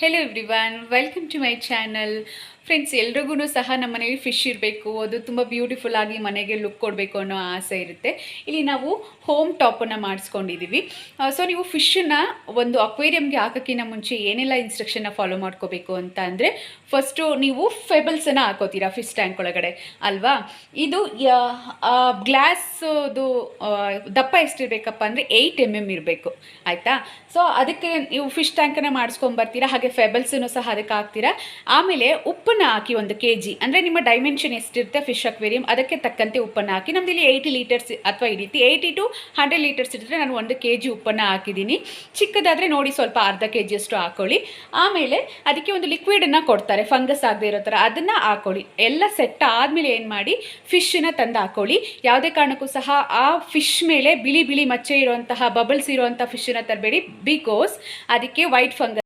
Hello everyone, welcome to my channel. Friends, ಎಲ್ರಿಗೂ ಸಹ ನಮ್ಮ ಮನೆಯಲ್ಲಿ ಫಿಶ್ ಇರಬೇಕು, ಅದು ತುಂಬ ಬ್ಯೂಟಿಫುಲ್ ಆಗಿ ಮನೆಗೆ ಲುಕ್ ಕೊಡಬೇಕು ಅನ್ನೋ ಆಸೆ ಇರುತ್ತೆ. ಇಲ್ಲಿ ನಾವು ಹೋಮ್ ಟಾಪನ್ನು ಮಾಡಿಸ್ಕೊಂಡಿದ್ದೀವಿ. ಸೊ ನೀವು ಫಿಶನ್ನು ಒಂದು ಅಕ್ವೇರಿಯಮ್ಗೆ ಹಾಕೋಕ್ಕಿಂತ ಮುಂಚೆ ಏನೆಲ್ಲ ಇನ್ಸ್ಟ್ರಕ್ಷನ್ನ ಫಾಲೋ ಮಾಡ್ಕೋಬೇಕು ಅಂತ ಅಂದರೆ, ಫಸ್ಟು ನೀವು ಫೆಬಲ್ಸನ್ನು ಹಾಕೋತೀರಾ ಫಿಶ್ ಟ್ಯಾಂಕ್ ಒಳಗಡೆ ಅಲ್ವಾ. ಇದು ಗ್ಲಾಸದು ದಪ್ಪ ಎಷ್ಟಿರಬೇಕಪ್ಪ ಅಂದರೆ 8 mm ಇರಬೇಕು, ಆಯಿತಾ. ಸೊ ಅದಕ್ಕೆ ನೀವು ಫಿಶ್ ಟ್ಯಾಂಕನ್ನು ಮಾಡಿಸ್ಕೊಂಬರ್ತೀರಾ, ಹಾಗೆ ಫೆಬಲ್ಸನ್ನು ಸಹ ಅದಕ್ಕೆ ಹಾಕ್ತೀರಾ. ಆಮೇಲೆ ಉಪ್ಪನ್ನು ಹಾಕಿ 1 kg, ಅಂದರೆ ನಿಮ್ಮ ಡೈಮೆನ್ಷನ್ ಎಷ್ಟಿರುತ್ತೆ ಫಿಶ್ ಅಕ್ವೇರಿಯಂ ಅದಕ್ಕೆ ತಕ್ಕಂತೆ ಉಪ್ಪನ್ನು ಹಾಕಿ. ನಮ್ದು ಇಲ್ಲಿ 80 ಲೀಟರ್ಸ್ ಅಥವಾ ಈ ರೀತಿ 80 to 100 ಲೀಟರ್ಸ್ ಇದ್ದರೆ ನಾನು 1 kg ಉಪ್ಪನ್ನು ಹಾಕಿದ್ದೀನಿ. ಚಿಕ್ಕದಾದರೆ ನೋಡಿ ಸ್ವಲ್ಪ ಅರ್ಧ kg ಅಷ್ಟು ಹಾಕ್ಕೊಳ್ಳಿ. ಆಮೇಲೆ ಅದಕ್ಕೆ ಒಂದು ಲಿಕ್ವಿಡನ್ನು ಕೊಡ್ತಾರೆ, ಫಂಗಸ್ ಆಗದೆ ಇರೋ ಥರ, ಅದನ್ನು ಹಾಕ್ಕೊಳ್ಳಿ. ಎಲ್ಲ ಸೆಟ್ ಆದಮೇಲೆ ಏನು ಮಾಡಿ, ಫಿಶನ್ನು ತಂದು ಹಾಕ್ಕೊಳ್ಳಿ. ಯಾವುದೇ ಕಾರಣಕ್ಕೂ ಸಹ ಆ ಫಿಶ್ ಮೇಲೆ ಬಿಳಿ ಬಿಳಿ ಮಚ್ಚೆ ಇರುವಂತಹ ಬಬಲ್ಸ್ ಇರುವಂಥ ಫಿಶನ್ನು ತರಬೇಡಿ, ಬಿಕಾಸ್ ಅದಕ್ಕೆ ವೈಟ್ ಫಂಗಸ್